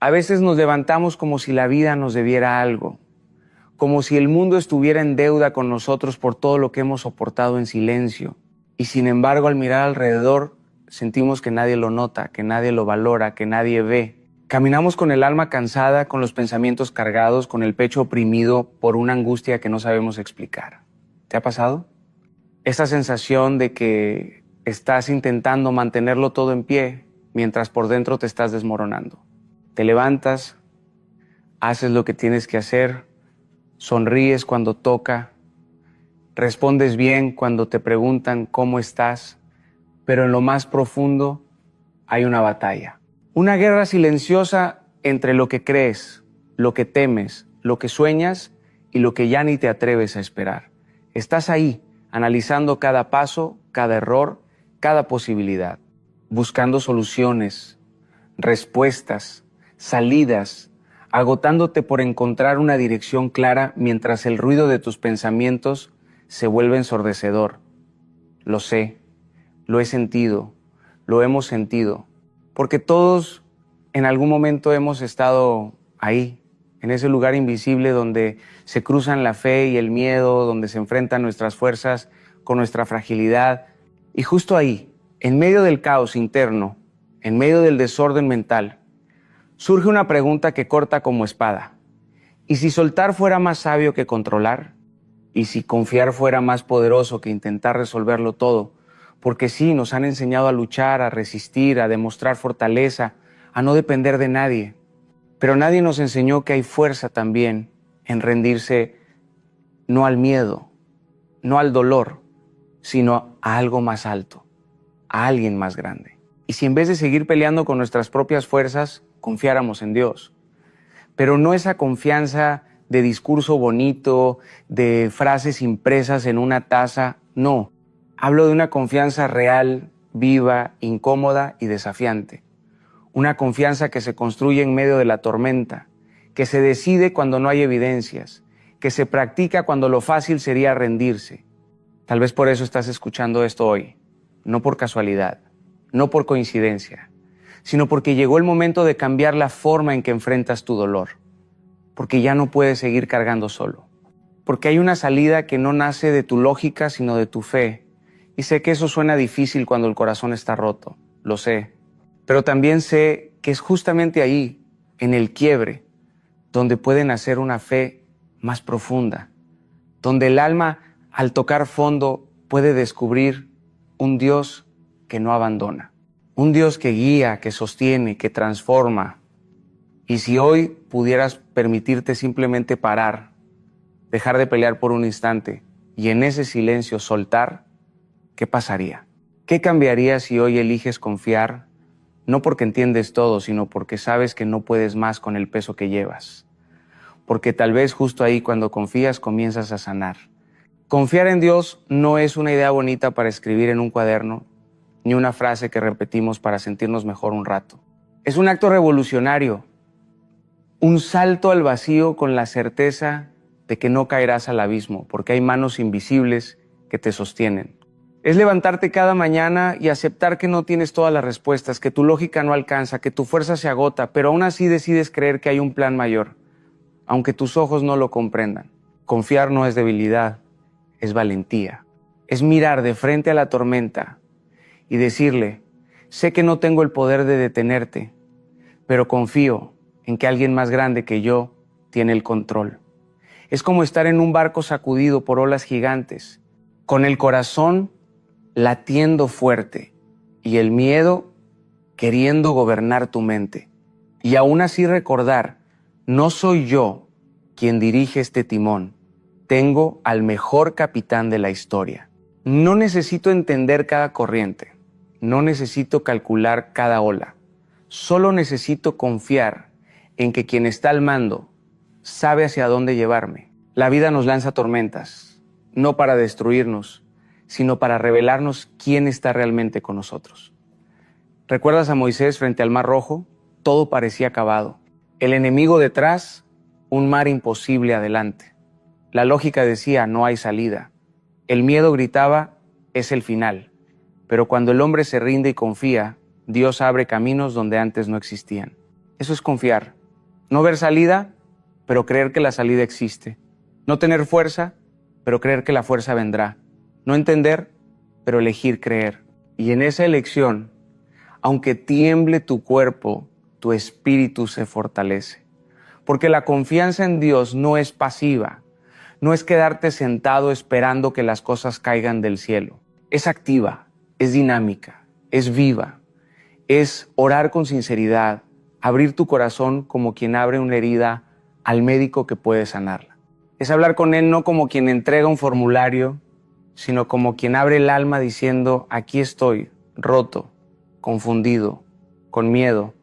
A veces nos levantamos como si la vida nos debiera algo, como si el mundo estuviera en deuda con nosotros por todo lo que hemos soportado en silencio. Y sin embargo, al mirar alrededor, sentimos que nadie lo nota, que nadie lo valora, que nadie ve. Caminamos con el alma cansada, con los pensamientos cargados, con el pecho oprimido por una angustia que no sabemos explicar. ¿Te ha pasado? Esa sensación de que estás intentando mantenerlo todo en pie mientras por dentro te estás desmoronando. Te levantas, haces lo que tienes que hacer, sonríes cuando toca, respondes bien cuando te preguntan cómo estás, pero en lo más profundo hay una batalla. Una guerra silenciosa entre lo que crees, lo que temes, lo que sueñas y lo que ya ni te atreves a esperar. Estás ahí, analizando cada paso, cada error, cada posibilidad, buscando soluciones, respuestas, salidas, agotándote por encontrar una dirección clara mientras el ruido de tus pensamientos se vuelve ensordecedor. Lo sé, lo he sentido, lo hemos sentido, porque todos en algún momento hemos estado ahí, en ese lugar invisible donde se cruzan la fe y el miedo, donde se enfrentan nuestras fuerzas con nuestra fragilidad. Y justo ahí, en medio del caos interno, en medio del desorden mental, surge una pregunta que corta como espada. ¿Y si soltar fuera más sabio que controlar? ¿Y si confiar fuera más poderoso que intentar resolverlo todo? Porque sí, nos han enseñado a luchar, a resistir, a demostrar fortaleza, a no depender de nadie. Pero nadie nos enseñó que hay fuerza también en rendirse no al miedo, no al dolor, sino a algo más alto, a alguien más grande. Y si en vez de seguir peleando con nuestras propias fuerzas, confiáramos en Dios. Pero no esa confianza de discurso bonito, de frases impresas en una taza, no. Hablo de una confianza real, viva, incómoda y desafiante. Una confianza que se construye en medio de la tormenta, que se decide cuando no hay evidencias, que se practica cuando lo fácil sería rendirse. Tal vez por eso estás escuchando esto hoy, no por casualidad, no por coincidencia, sino porque llegó el momento de cambiar la forma en que enfrentas tu dolor, porque ya no puedes seguir cargando solo, porque hay una salida que no nace de tu lógica, sino de tu fe. Y sé que eso suena difícil cuando el corazón está roto, lo sé. Pero también sé que es justamente ahí, en el quiebre, donde puede nacer una fe más profunda, donde el alma, al tocar fondo, puede descubrir un Dios que no abandona, un Dios que guía, que sostiene, que transforma. Y si hoy pudieras permitirte simplemente parar, dejar de pelear por un instante y en ese silencio soltar, ¿qué pasaría? ¿Qué cambiaría si hoy eliges confiar? No porque entiendes todo, sino porque sabes que no puedes más con el peso que llevas. Porque tal vez justo ahí cuando confías comienzas a sanar. Confiar en Dios no es una idea bonita para escribir en un cuaderno, ni una frase que repetimos para sentirnos mejor un rato. Es un acto revolucionario, un salto al vacío con la certeza de que no caerás al abismo, porque hay manos invisibles que te sostienen. Es levantarte cada mañana y aceptar que no tienes todas las respuestas, que tu lógica no alcanza, que tu fuerza se agota, pero aún así decides creer que hay un plan mayor, aunque tus ojos no lo comprendan. Confiar no es debilidad, es valentía. Es mirar de frente a la tormenta y decirle, sé que no tengo el poder de detenerte, pero confío en que alguien más grande que yo tiene el control. Es como estar en un barco sacudido por olas gigantes, con el corazón latiendo fuerte y el miedo queriendo gobernar tu mente. Y aún así recordar, no soy yo quien dirige este timón, tengo al mejor capitán de la historia. No necesito entender cada corriente, no necesito calcular cada ola, solo necesito confiar en que quien está al mando sabe hacia dónde llevarme. La vida nos lanza tormentas, no para destruirnos, sino para revelarnos quién está realmente con nosotros. ¿Recuerdas a Moisés frente al Mar Rojo? Todo parecía acabado. El enemigo detrás, un mar imposible adelante. La lógica decía, no hay salida. El miedo gritaba, es el final. Pero cuando el hombre se rinde y confía, Dios abre caminos donde antes no existían. Eso es confiar. No ver salida, pero creer que la salida existe. No tener fuerza, pero creer que la fuerza vendrá. No entender, pero elegir creer. Y en esa elección, aunque tiemble tu cuerpo, tu espíritu se fortalece. Porque la confianza en Dios no es pasiva, no es quedarte sentado esperando que las cosas caigan del cielo. Es activa, es dinámica, es viva, es orar con sinceridad, abrir tu corazón como quien abre una herida al médico que puede sanarla. Es hablar con Él no como quien entrega un formulario, sino como quien abre el alma diciendo, aquí estoy, roto, confundido, con miedo,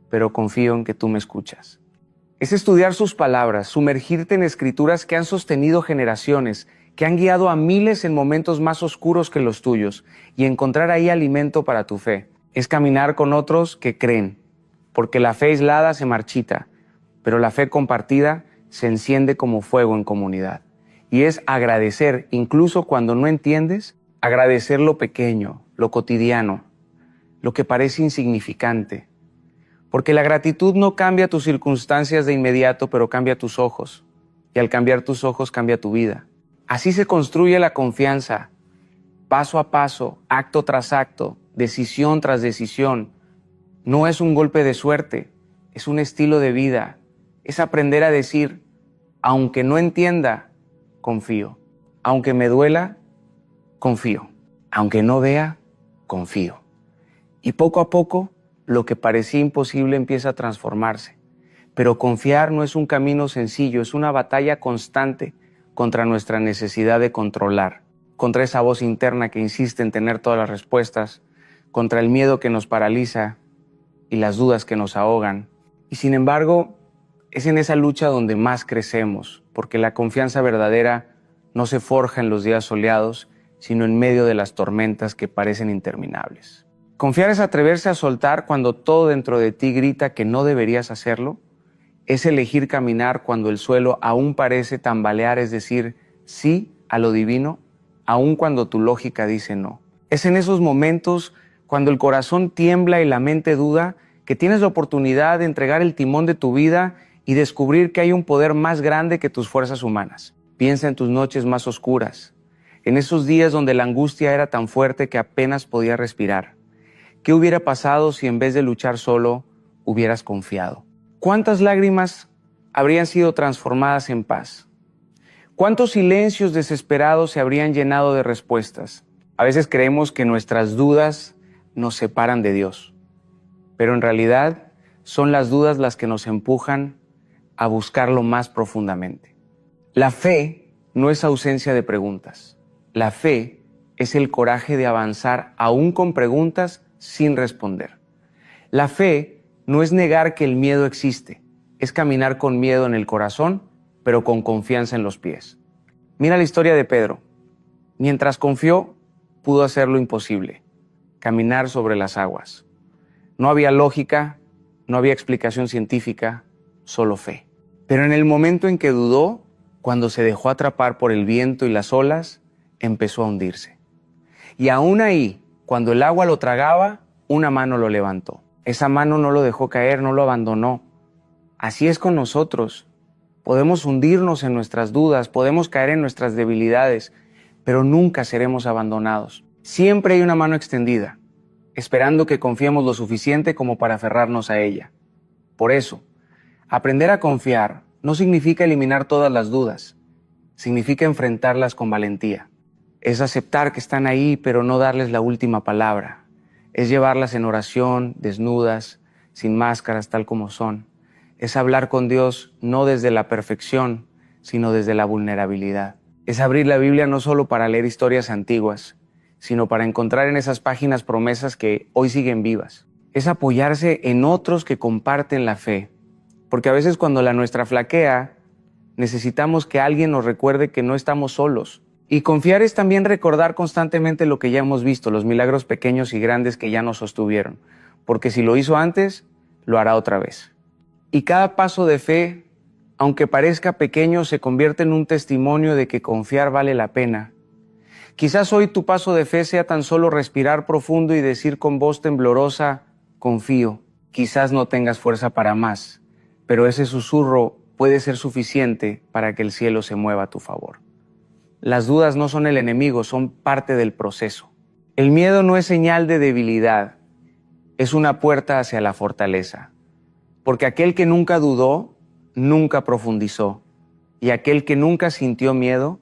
pero confío en que tú me escuchas. Es estudiar sus palabras, sumergirte en escrituras que han sostenido generaciones, que han guiado a miles en momentos más oscuros que los tuyos y encontrar ahí alimento para tu fe. Es caminar con otros que creen, porque la fe aislada se marchita, pero la fe compartida se enciende como fuego en comunidad. Y es agradecer, incluso cuando no entiendes, agradecer lo pequeño, lo cotidiano, lo que parece insignificante. Porque la gratitud no cambia tus circunstancias de inmediato, pero cambia tus ojos. Y al cambiar tus ojos, cambia tu vida. Así se construye la confianza, paso a paso, acto tras acto, decisión tras decisión. No es un golpe de suerte, es un estilo de vida. Es aprender a decir, aunque no entienda, confío. Aunque me duela, confío. Aunque no vea, confío. Y poco a poco, lo que parecía imposible empieza a transformarse. Pero confiar no es un camino sencillo, es una batalla constante contra nuestra necesidad de controlar, contra esa voz interna que insiste en tener todas las respuestas, contra el miedo que nos paraliza y las dudas que nos ahogan. Y sin embargo, es en esa lucha donde más crecemos, porque la confianza verdadera no se forja en los días soleados, sino en medio de las tormentas que parecen interminables. Confiar es atreverse a soltar cuando todo dentro de ti grita que no deberías hacerlo. Es elegir caminar cuando el suelo aún parece tambalear, es decir, sí a lo divino, aun cuando tu lógica dice no. Es en esos momentos, cuando el corazón tiembla y la mente duda, que tienes la oportunidad de entregar el timón de tu vida y descubrir que hay un poder más grande que tus fuerzas humanas. Piensa en tus noches más oscuras, en esos días donde la angustia era tan fuerte que apenas podías respirar. ¿Qué hubiera pasado si en vez de luchar solo, hubieras confiado? ¿Cuántas lágrimas habrían sido transformadas en paz? ¿Cuántos silencios desesperados se habrían llenado de respuestas? A veces creemos que nuestras dudas nos separan de Dios, pero en realidad son las dudas las que nos empujan a buscarlo más profundamente. La fe no es ausencia de preguntas. La fe es el coraje de avanzar aún con preguntas sin responder. La fe no es negar que el miedo existe, es caminar con miedo en el corazón, pero con confianza en los pies. Mira la historia de Pedro. Mientras confió, pudo hacer lo imposible, caminar sobre las aguas. No había lógica, no había explicación científica, solo fe. Pero en el momento en que dudó, cuando se dejó atrapar por el viento y las olas, empezó a hundirse. Y aún ahí, cuando el agua lo tragaba, una mano lo levantó. Esa mano no lo dejó caer, no lo abandonó. Así es con nosotros. Podemos hundirnos en nuestras dudas, podemos caer en nuestras debilidades, pero nunca seremos abandonados. Siempre hay una mano extendida, esperando que confiemos lo suficiente como para aferrarnos a ella. Por eso, aprender a confiar no significa eliminar todas las dudas, significa enfrentarlas con valentía. Es aceptar que están ahí, pero no darles la última palabra. Es llevarlas en oración, desnudas, sin máscaras, tal como son. Es hablar con Dios no desde la perfección, sino desde la vulnerabilidad. Es abrir la Biblia no solo para leer historias antiguas, sino para encontrar en esas páginas promesas que hoy siguen vivas. Es apoyarse en otros que comparten la fe, porque a veces cuando la nuestra flaquea, necesitamos que alguien nos recuerde que no estamos solos. Y confiar es también recordar constantemente lo que ya hemos visto, los milagros pequeños y grandes que ya nos sostuvieron, porque si lo hizo antes, lo hará otra vez. Y cada paso de fe, aunque parezca pequeño, se convierte en un testimonio de que confiar vale la pena. Quizás hoy tu paso de fe sea tan solo respirar profundo y decir con voz temblorosa, confío. Quizás no tengas fuerza para más, pero ese susurro puede ser suficiente para que el cielo se mueva a tu favor. Las dudas no son el enemigo, son parte del proceso. El miedo no es señal de debilidad, es una puerta hacia la fortaleza. Porque aquel que nunca dudó, nunca profundizó. Y aquel que nunca sintió miedo,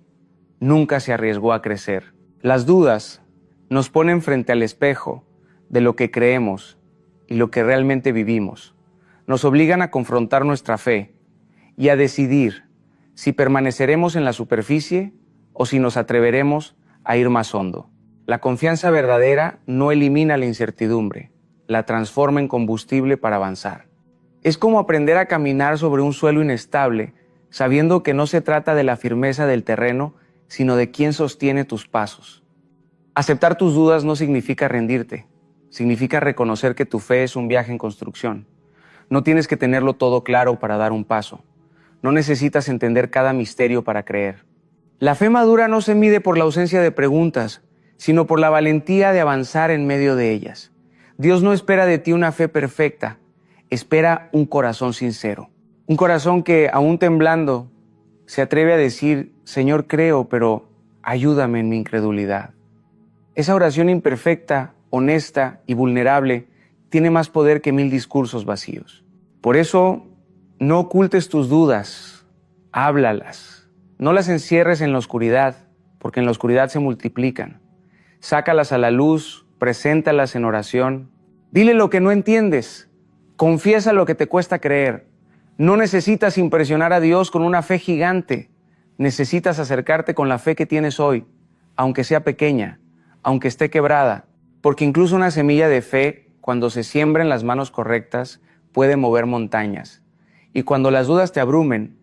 nunca se arriesgó a crecer. Las dudas nos ponen frente al espejo de lo que creemos y lo que realmente vivimos. Nos obligan a confrontar nuestra fe y a decidir si permaneceremos en la superficie o si nos atreveremos a ir más hondo. La confianza verdadera no elimina la incertidumbre, la transforma en combustible para avanzar. Es como aprender a caminar sobre un suelo inestable, sabiendo que no se trata de la firmeza del terreno, sino de quién sostiene tus pasos. Aceptar tus dudas no significa rendirte, significa reconocer que tu fe es un viaje en construcción. No tienes que tenerlo todo claro para dar un paso. No necesitas entender cada misterio para creer. La fe madura no se mide por la ausencia de preguntas, sino por la valentía de avanzar en medio de ellas. Dios no espera de ti una fe perfecta, espera un corazón sincero. Un corazón que, aún temblando, se atreve a decir: Señor, creo, pero ayúdame en mi incredulidad. Esa oración imperfecta, honesta y vulnerable tiene más poder que 1000 discursos vacíos. Por eso, no ocultes tus dudas, háblalas. No las encierres en la oscuridad, porque en la oscuridad se multiplican. Sácalas a la luz, preséntalas en oración. Dile lo que no entiendes, confiesa lo que te cuesta creer. No necesitas impresionar a Dios con una fe gigante. Necesitas acercarte con la fe que tienes hoy, aunque sea pequeña, aunque esté quebrada, porque incluso una semilla de fe, cuando se siembra en las manos correctas, puede mover montañas. Y cuando las dudas te abrumen,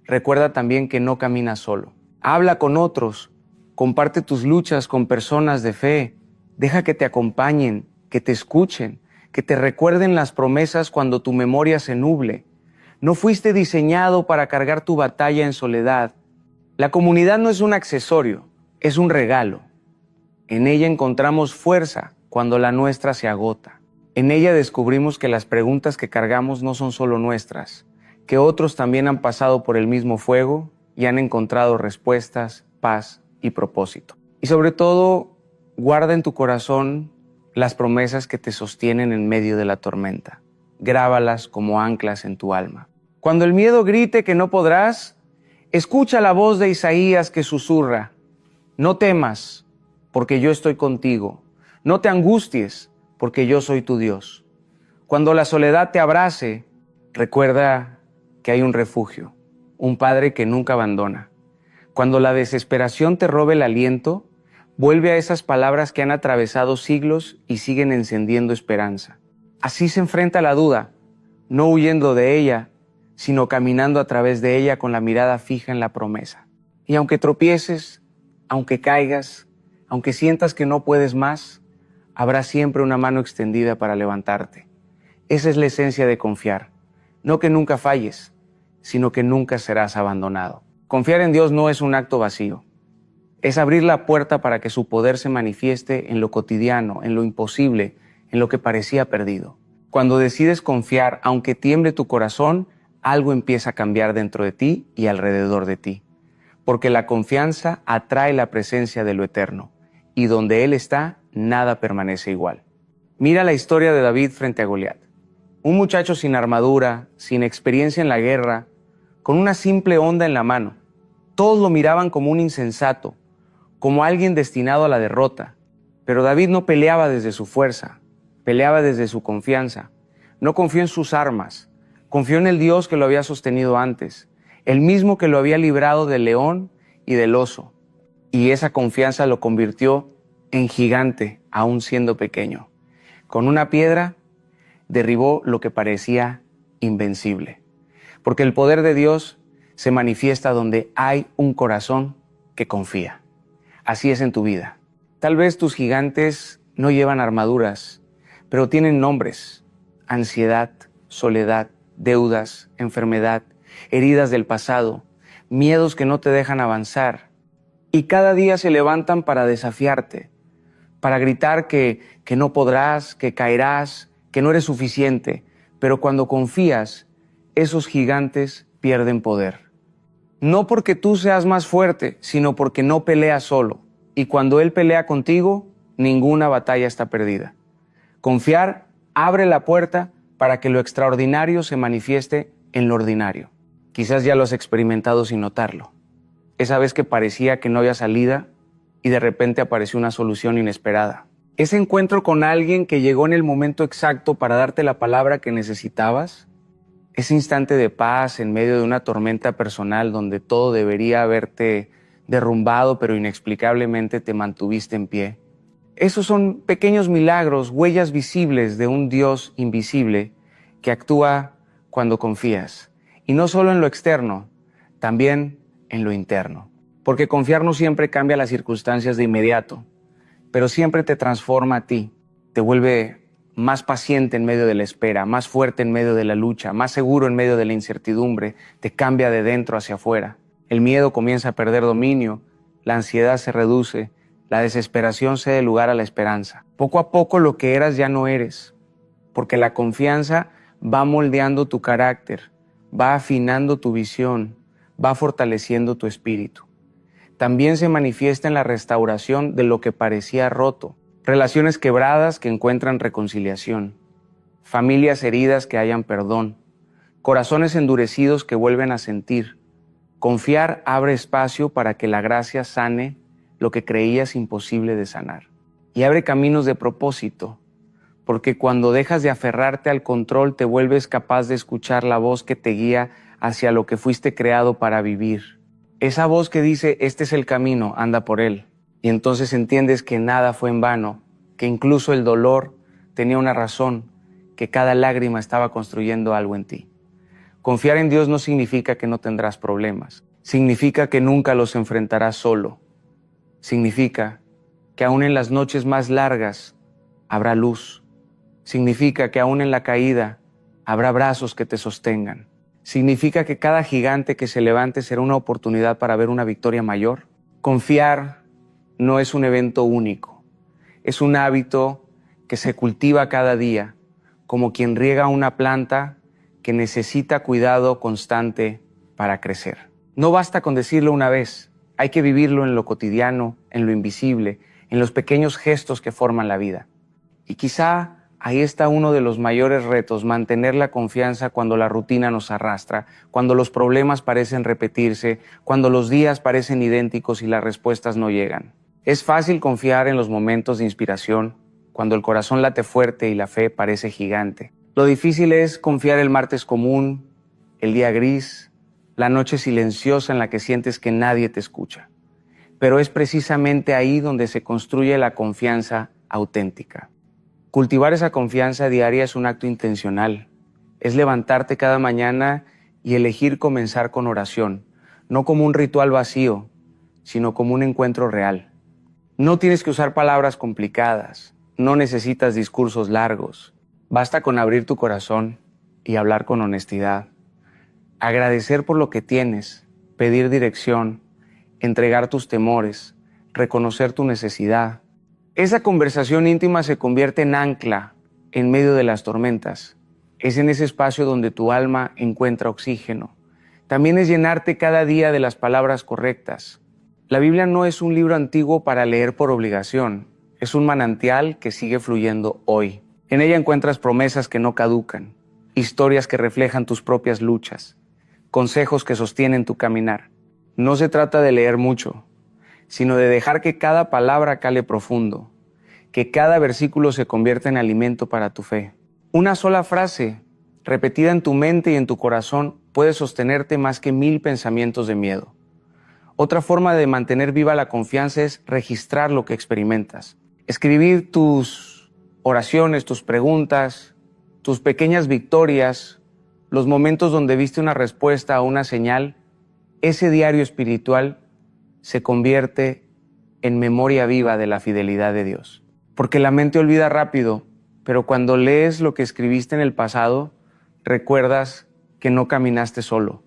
recuerda también que no caminas solo. Habla con otros, comparte tus luchas con personas de fe, deja que te acompañen, que te escuchen, que te recuerden las promesas cuando tu memoria se nuble. No fuiste diseñado para cargar tu batalla en soledad. La comunidad no es un accesorio, es un regalo. En ella encontramos fuerza cuando la nuestra se agota. En ella descubrimos que las preguntas que cargamos no son solo nuestras, que otros también han pasado por el mismo fuego y han encontrado respuestas, paz y propósito. Y sobre todo, guarda en tu corazón las promesas que te sostienen en medio de la tormenta. Grábalas como anclas en tu alma. Cuando el miedo grite que no podrás, escucha la voz de Isaías que susurra: no temas, porque yo estoy contigo. No te angusties, porque yo soy tu Dios. Cuando la soledad te abrace, recuerda que hay un refugio, un Padre que nunca abandona. Cuando la desesperación te robe el aliento, vuelve a esas palabras que han atravesado siglos y siguen encendiendo esperanza. Así se enfrenta la duda, no huyendo de ella, sino caminando a través de ella con la mirada fija en la promesa. Y aunque tropieces, aunque caigas, aunque sientas que no puedes más, habrá siempre una mano extendida para levantarte. Esa es la esencia de confiar. No que nunca falles, sino que nunca serás abandonado. Confiar en Dios no es un acto vacío. Es abrir la puerta para que su poder se manifieste en lo cotidiano, en lo imposible, en lo que parecía perdido. Cuando decides confiar, aunque tiemble tu corazón, algo empieza a cambiar dentro de ti y alrededor de ti. Porque la confianza atrae la presencia de lo eterno, y donde Él está, nada permanece igual. Mira la historia de David frente a Goliat. Un muchacho sin armadura, sin experiencia en la guerra, con una simple honda en la mano. Todos lo miraban como un insensato, como alguien destinado a la derrota. Pero David no peleaba desde su fuerza, peleaba desde su confianza. No confió en sus armas, confió en el Dios que lo había sostenido antes, el mismo que lo había librado del león y del oso. Y esa confianza lo convirtió en gigante, aún siendo pequeño. Con una piedra derribó lo que parecía invencible. Porque el poder de Dios se manifiesta donde hay un corazón que confía. Así es en tu vida. Tal vez tus gigantes no llevan armaduras, pero tienen nombres: ansiedad, soledad, deudas, enfermedad, heridas del pasado, miedos que no te dejan avanzar. Y cada día se levantan para desafiarte, para gritar que no podrás, que caerás, que no eres suficiente, Pero cuando confías, esos gigantes pierden poder. No porque tú seas más fuerte, sino porque no peleas solo. Y cuando Él pelea contigo, ninguna batalla está perdida. Confiar abre la puerta para que lo extraordinario se manifieste en lo ordinario. Quizás ya lo has experimentado sin notarlo. Esa vez que parecía que no había salida y de repente apareció una solución inesperada. Ese encuentro con alguien que llegó en el momento exacto para darte la palabra que necesitabas. Ese instante de paz en medio de una tormenta personal donde todo debería haberte derrumbado, pero inexplicablemente te mantuviste en pie. Esos son pequeños milagros, huellas visibles de un Dios invisible que actúa cuando confías. Y no solo en lo externo, también en lo interno. Porque confiar no siempre cambia las circunstancias de inmediato, pero siempre te transforma a ti, te vuelve más paciente en medio de la espera, más fuerte en medio de la lucha, más seguro en medio de la incertidumbre, te cambia de dentro hacia afuera. El miedo comienza a perder dominio, la ansiedad se reduce, la desesperación cede lugar a la esperanza. Poco a poco lo que eras ya no eres, porque la confianza va moldeando tu carácter, va afinando tu visión, va fortaleciendo tu espíritu. También se manifiesta en la restauración de lo que parecía roto, relaciones quebradas que encuentran reconciliación, familias heridas que hallan perdón, corazones endurecidos que vuelven a sentir. Confiar abre espacio para que la gracia sane lo que creías imposible de sanar. Y abre caminos de propósito, porque cuando dejas de aferrarte al control te vuelves capaz de escuchar la voz que te guía hacia lo que fuiste creado para vivir. Esa voz que dice, este es el camino, anda por él. Y entonces entiendes que nada fue en vano, que incluso el dolor tenía una razón, que cada lágrima estaba construyendo algo en ti. Confiar en Dios no significa que no tendrás problemas. Significa que nunca los enfrentarás solo. Significa que aún en las noches más largas habrá luz. Significa que aún en la caída habrá brazos que te sostengan. Significa que cada gigante que se levante será una oportunidad para ver una victoria mayor. Confiar no es un evento único. Es un hábito que se cultiva cada día, como quien riega una planta que necesita cuidado constante para crecer. No basta con decirlo una vez, hay que vivirlo en lo cotidiano, en lo invisible, en los pequeños gestos que forman la vida. Y quizá ahí está uno de los mayores retos, mantener la confianza cuando la rutina nos arrastra, cuando los problemas parecen repetirse, cuando los días parecen idénticos y las respuestas no llegan. Es fácil confiar en los momentos de inspiración, cuando el corazón late fuerte y la fe parece gigante. Lo difícil es confiar el martes común, el día gris, la noche silenciosa en la que sientes que nadie te escucha. Pero es precisamente ahí donde se construye la confianza auténtica. Cultivar esa confianza diaria es un acto intencional. Es levantarte cada mañana y elegir comenzar con oración, no como un ritual vacío, sino como un encuentro real. No tienes que usar palabras complicadas, no necesitas discursos largos. Basta con abrir tu corazón y hablar con honestidad. Agradecer por lo que tienes, pedir dirección, entregar tus temores, reconocer tu necesidad. Esa conversación íntima se convierte en ancla en medio de las tormentas. Es en ese espacio donde tu alma encuentra oxígeno. También es llenarte cada día de las palabras correctas. La Biblia no es un libro antiguo para leer por obligación. Es un manantial que sigue fluyendo hoy. En ella encuentras promesas que no caducan, historias que reflejan tus propias luchas, consejos que sostienen tu caminar. No se trata de leer mucho, sino de dejar que cada palabra cale profundo, que cada versículo se convierta en alimento para tu fe. Una sola frase, repetida en tu mente y en tu corazón, puede sostenerte más que 1000 pensamientos de miedo. Otra forma de mantener viva la confianza es registrar lo que experimentas. Escribir tus oraciones, tus preguntas, tus pequeñas victorias, los momentos donde viste una respuesta o una señal. Ese diario espiritual se convierte en memoria viva de la fidelidad de Dios. Porque la mente olvida rápido, pero cuando lees lo que escribiste en el pasado, recuerdas que no caminaste solo,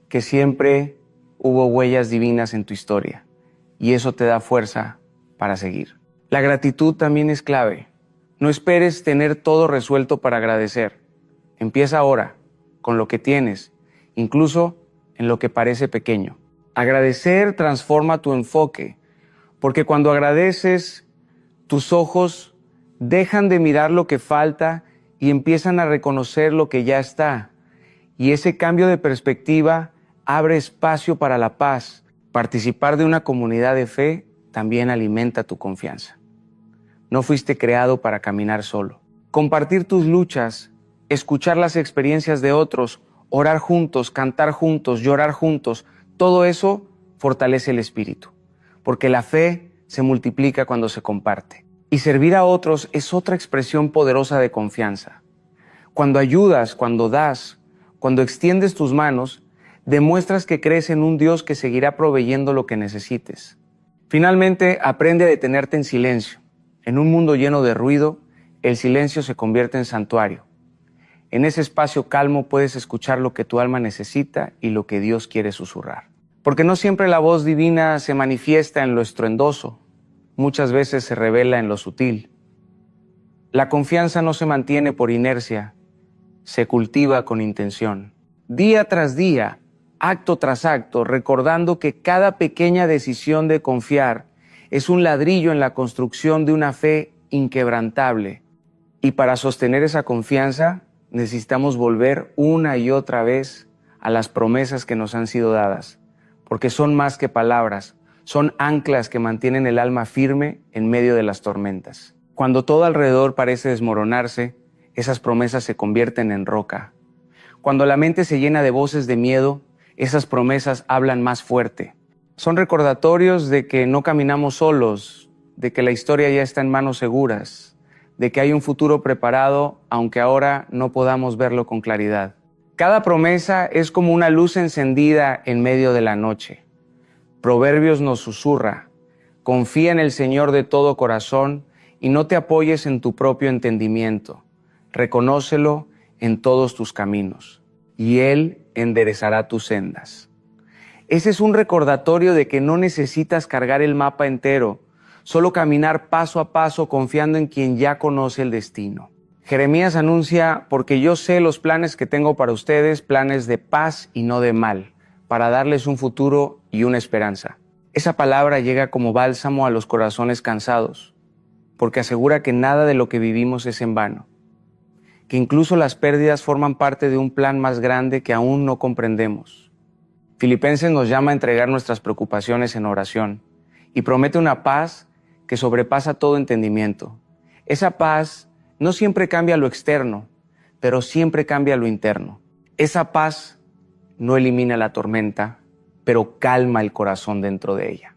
que siempre hubo huellas divinas en tu historia, y eso te da fuerza para seguir. La gratitud también es clave. No esperes tener todo resuelto para agradecer. Empieza ahora, con lo que tienes, incluso en lo que parece pequeño. Agradecer transforma tu enfoque, porque cuando agradeces, tus ojos dejan de mirar lo que falta y empiezan a reconocer lo que ya está. Y ese cambio de perspectiva abre espacio para la paz. Participar de una comunidad de fe también alimenta tu confianza. No fuiste creado para caminar solo. Compartir tus luchas, escuchar las experiencias de otros, orar juntos, cantar juntos, llorar juntos, todo eso fortalece el espíritu, porque la fe se multiplica cuando se comparte. Y servir a otros es otra expresión poderosa de confianza. Cuando ayudas, cuando das, cuando extiendes tus manos, demuestras que crees en un Dios que seguirá proveyendo lo que necesites. Finalmente, aprende a detenerte en silencio. En un mundo lleno de ruido, el silencio se convierte en santuario. En ese espacio calmo puedes escuchar lo que tu alma necesita y lo que Dios quiere susurrar. Porque no siempre la voz divina se manifiesta en lo estruendoso, muchas veces se revela en lo sutil. La confianza no se mantiene por inercia, se cultiva con intención. Día tras día, acto tras acto, recordando que cada pequeña decisión de confiar es un ladrillo en la construcción de una fe inquebrantable. Y para sostener esa confianza, necesitamos volver una y otra vez a las promesas que nos han sido dadas, porque son más que palabras, son anclas que mantienen el alma firme en medio de las tormentas. Cuando todo alrededor parece desmoronarse, esas promesas se convierten en roca. Cuando la mente se llena de voces de miedo, esas promesas hablan más fuerte. Son recordatorios de que no caminamos solos, de que la historia ya está en manos seguras, de que hay un futuro preparado, aunque ahora no podamos verlo con claridad. Cada promesa es como una luz encendida en medio de la noche. Proverbios nos susurra: confía en el Señor de todo corazón y no te apoyes en tu propio entendimiento. Reconócelo en todos tus caminos, y Él enderezará tus sendas. Ese es un recordatorio de que no necesitas cargar el mapa entero, solo caminar paso a paso confiando en quien ya conoce el destino. Jeremías anuncia: porque yo sé los planes que tengo para ustedes, planes de paz y no de mal, para darles un futuro y una esperanza. Esa palabra llega como bálsamo a los corazones cansados, porque asegura que nada de lo que vivimos es en vano, que incluso las pérdidas forman parte de un plan más grande que aún no comprendemos. Filipenses nos llama a entregar nuestras preocupaciones en oración y promete una paz que sobrepasa todo entendimiento. Esa paz no siempre cambia lo externo, pero siempre cambia lo interno. Esa paz no elimina la tormenta, pero calma el corazón dentro de ella.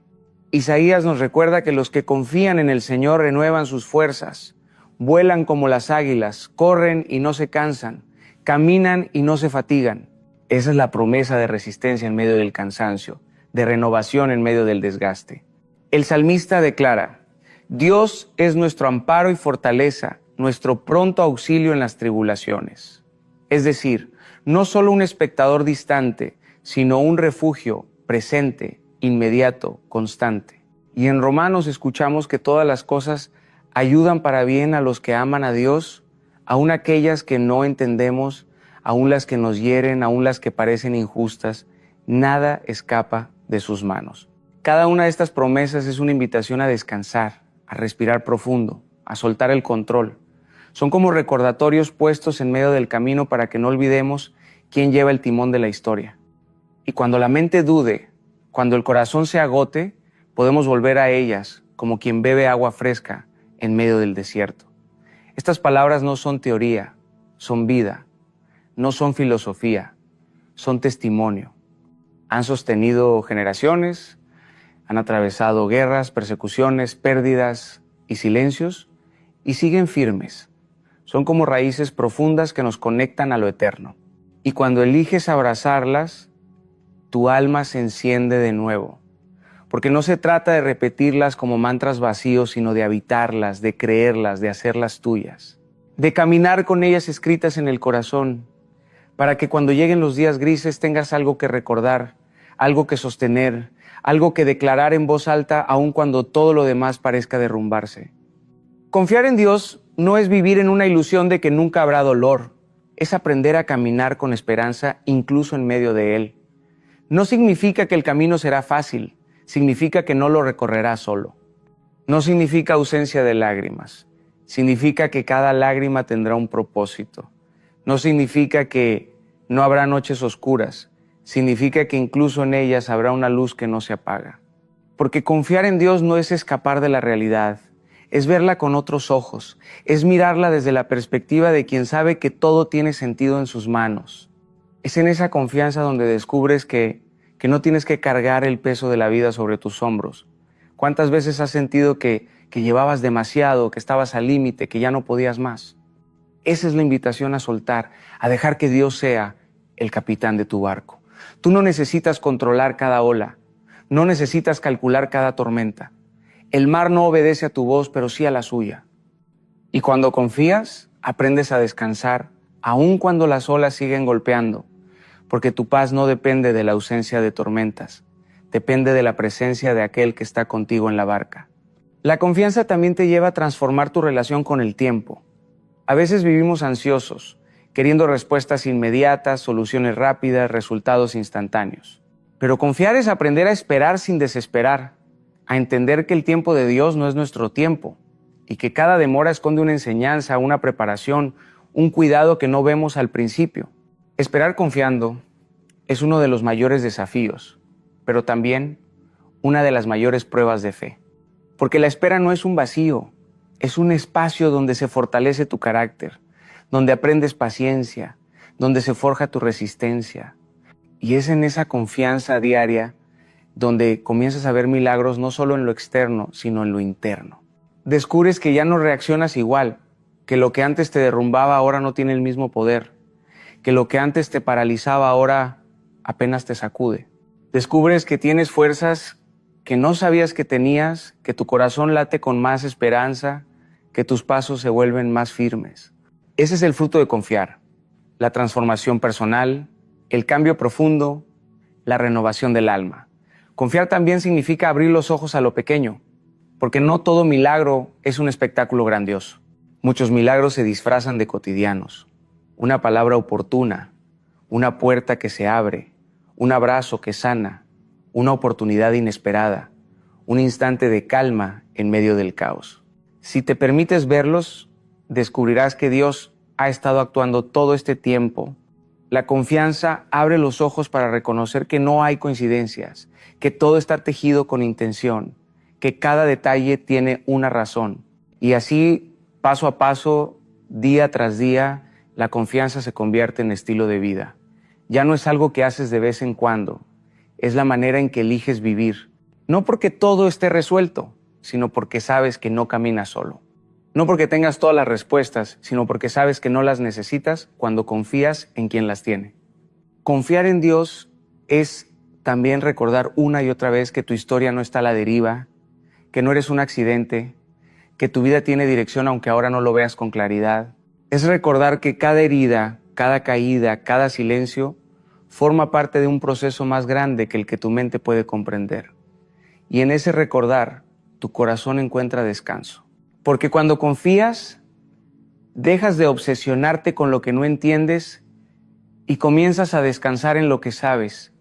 Isaías nos recuerda que los que confían en el Señor renuevan sus fuerzas, vuelan como las águilas, corren y no se cansan, caminan y no se fatigan. Esa es la promesa de resistencia en medio del cansancio, de renovación en medio del desgaste. El salmista declara: Dios es nuestro amparo y fortaleza, nuestro pronto auxilio en las tribulaciones. Es decir, no solo un espectador distante, sino un refugio presente, inmediato, constante. Y en Romanos escuchamos que todas las cosas ayudan para bien a los que aman a Dios, aun aquellas que no entendemos, aun las que nos hieren, aun las que parecen injustas. Nada escapa de sus manos. Cada una de estas promesas es una invitación a descansar, a respirar profundo, a soltar el control. Son como recordatorios puestos en medio del camino para que no olvidemos quién lleva el timón de la historia. Y cuando la mente dude, cuando el corazón se agote, podemos volver a ellas como quien bebe agua fresca en medio del desierto. Estas palabras no son teoría, son vida. No son filosofía, son testimonio. Han sostenido generaciones, han atravesado guerras, persecuciones, pérdidas y silencios, y siguen firmes. Son como raíces profundas que nos conectan a lo eterno. Y cuando eliges abrazarlas, tu alma se enciende de nuevo. Porque no se trata de repetirlas como mantras vacíos, sino de habitarlas, de creerlas, de hacerlas tuyas. De caminar con ellas escritas en el corazón, para que cuando lleguen los días grises tengas algo que recordar, algo que sostener, algo que declarar en voz alta aun cuando todo lo demás parezca derrumbarse. Confiar en Dios no es vivir en una ilusión de que nunca habrá dolor, es aprender a caminar con esperanza incluso en medio de él. No significa que el camino será fácil, significa que no lo recorrerás solo. No significa ausencia de lágrimas, significa que cada lágrima tendrá un propósito. No significa que no habrá noches oscuras, significa que incluso en ellas habrá una luz que no se apaga. Porque confiar en Dios no es escapar de la realidad, es verla con otros ojos, es mirarla desde la perspectiva de quien sabe que todo tiene sentido en sus manos. Es en esa confianza donde descubres que no tienes que cargar el peso de la vida sobre tus hombros. ¿Cuántas veces has sentido que llevabas demasiado, que estabas al límite, que ya no podías más? Esa es la invitación a soltar, a dejar que Dios sea el capitán de tu barco. Tú no necesitas controlar cada ola, no necesitas calcular cada tormenta. El mar no obedece a tu voz, pero sí a la suya. Y cuando confías, aprendes a descansar, aun cuando las olas siguen golpeando, porque tu paz no depende de la ausencia de tormentas, depende de la presencia de aquel que está contigo en la barca. La confianza también te lleva a transformar tu relación con el tiempo. A veces vivimos ansiosos, queriendo respuestas inmediatas, soluciones rápidas, resultados instantáneos. Pero confiar es aprender a esperar sin desesperar, a entender que el tiempo de Dios no es nuestro tiempo y que cada demora esconde una enseñanza, una preparación, un cuidado que no vemos al principio. Esperar confiando es uno de los mayores desafíos, pero también una de las mayores pruebas de fe. Porque la espera no es un vacío, es un espacio donde se fortalece tu carácter, donde aprendes paciencia, donde se forja tu resistencia. Y es en esa confianza diaria donde comienzas a ver milagros no solo en lo externo, sino en lo interno. Descubres que ya no reaccionas igual, que lo que antes te derrumbaba ahora no tiene el mismo poder, que lo que antes te paralizaba ahora apenas te sacude. Descubres que tienes fuerzas que no sabías que tenías, que tu corazón late con más esperanza, que tus pasos se vuelven más firmes. Ese es el fruto de confiar, la transformación personal, el cambio profundo, la renovación del alma. Confiar también significa abrir los ojos a lo pequeño, porque no todo milagro es un espectáculo grandioso. Muchos milagros se disfrazan de cotidianos. Una palabra oportuna, una puerta que se abre, un abrazo que sana, una oportunidad inesperada, un instante de calma en medio del caos. Si te permites verlos, descubrirás que Dios ha estado actuando todo este tiempo. La confianza abre los ojos para reconocer que no hay coincidencias, que todo está tejido con intención, que cada detalle tiene una razón. Y así, paso a paso, día tras día, la confianza se convierte en estilo de vida. Ya no es algo que haces de vez en cuando, es la manera en que eliges vivir. No porque todo esté resuelto, sino porque sabes que no caminas solo. No porque tengas todas las respuestas, sino porque sabes que no las necesitas cuando confías en quien las tiene. Confiar en Dios es también recordar una y otra vez que tu historia no está a la deriva, que no eres un accidente, que tu vida tiene dirección aunque ahora no lo veas con claridad. Es recordar que cada herida, cada caída, cada silencio forma parte de un proceso más grande que el que tu mente puede comprender. Y en ese recordar, tu corazón encuentra descanso. Porque cuando confías, dejas de obsesionarte con lo que no entiendes y comienzas a descansar en lo que sabes,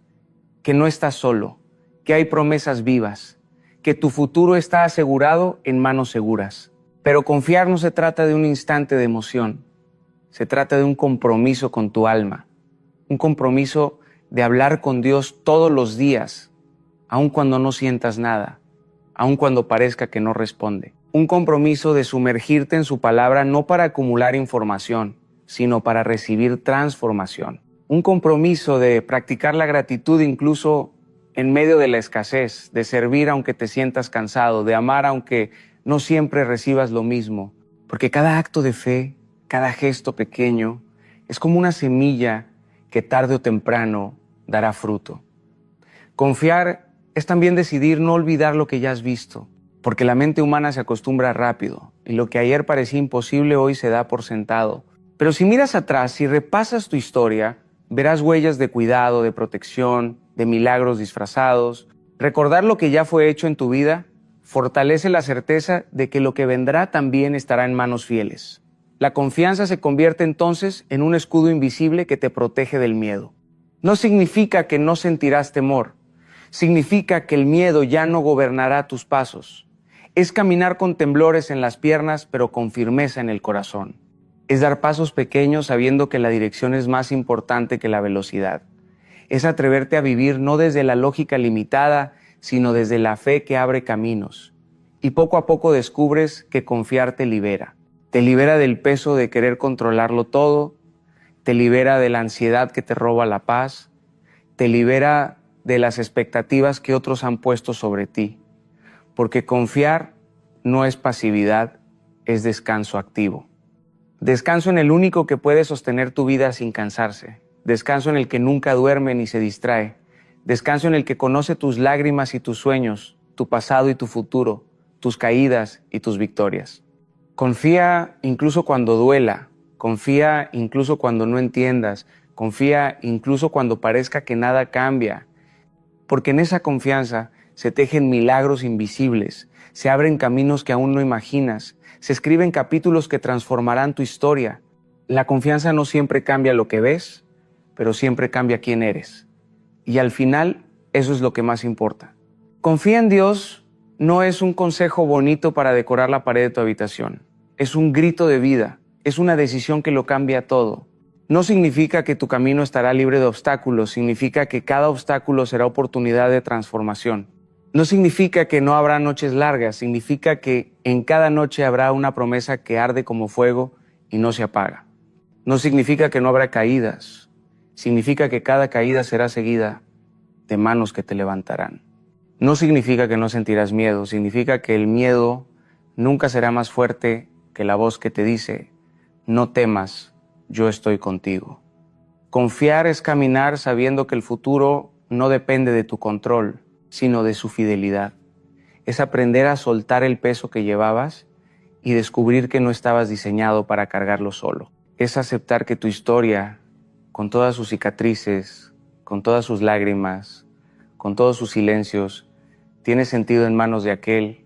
que no estás solo, que hay promesas vivas, que tu futuro está asegurado en manos seguras. Pero confiar no se trata de un instante de emoción, se trata de un compromiso con tu alma, un compromiso de hablar con Dios todos los días, aun cuando no sientas nada, aun cuando parezca que no responde. Un compromiso de sumergirte en su palabra no para acumular información, sino para recibir transformación. Un compromiso de practicar la gratitud incluso en medio de la escasez, de servir aunque te sientas cansado, de amar aunque no siempre recibas lo mismo. Porque cada acto de fe, cada gesto pequeño, es como una semilla que tarde o temprano dará fruto. Confiar es también decidir no olvidar lo que ya has visto, porque la mente humana se acostumbra rápido y lo que ayer parecía imposible hoy se da por sentado. Pero si miras atrás, si repasas tu historia, verás huellas de cuidado, de protección, de milagros disfrazados. Recordar lo que ya fue hecho en tu vida fortalece la certeza de que lo que vendrá también estará en manos fieles. La confianza se convierte entonces en un escudo invisible que te protege del miedo. No significa que no sentirás temor. Significa que el miedo ya no gobernará tus pasos. Es caminar con temblores en las piernas, pero con firmeza en el corazón. Es dar pasos pequeños sabiendo que la dirección es más importante que la velocidad. Es atreverte a vivir no desde la lógica limitada, sino desde la fe que abre caminos. Y poco a poco descubres que confiar te libera. Te libera del peso de querer controlarlo todo, te libera de la ansiedad que te roba la paz, te libera de las expectativas que otros han puesto sobre ti. Porque confiar no es pasividad, es descanso activo. Descanso en el único que puede sostener tu vida sin cansarse. Descanso en el que nunca duerme ni se distrae. Descanso en el que conoce tus lágrimas y tus sueños, tu pasado y tu futuro, tus caídas y tus victorias. Confía incluso cuando duela, confía incluso cuando no entiendas, confía incluso cuando parezca que nada cambia, porque en esa confianza se tejen milagros invisibles, se abren caminos que aún no imaginas, se escriben capítulos que transformarán tu historia. La confianza no siempre cambia lo que ves, pero siempre cambia quién eres. Y al final, eso es lo que más importa. Confía en Dios no es un consejo bonito para decorar la pared de tu habitación. Es un grito de vida, es una decisión que lo cambia todo. No significa que tu camino estará libre de obstáculos, significa que cada obstáculo será oportunidad de transformación. No significa que no habrá noches largas, significa que en cada noche habrá una promesa que arde como fuego y no se apaga. No significa que no habrá caídas, significa que cada caída será seguida de manos que te levantarán. No significa que no sentirás miedo, significa que el miedo nunca será más fuerte que la voz que te dice, no temas, yo estoy contigo. Confiar es caminar sabiendo que el futuro no depende de tu control, sino de su fidelidad. Es aprender a soltar el peso que llevabas y descubrir que no estabas diseñado para cargarlo solo. Es aceptar que tu historia, con todas sus cicatrices, con todas sus lágrimas, con todos sus silencios, tiene sentido en manos de aquel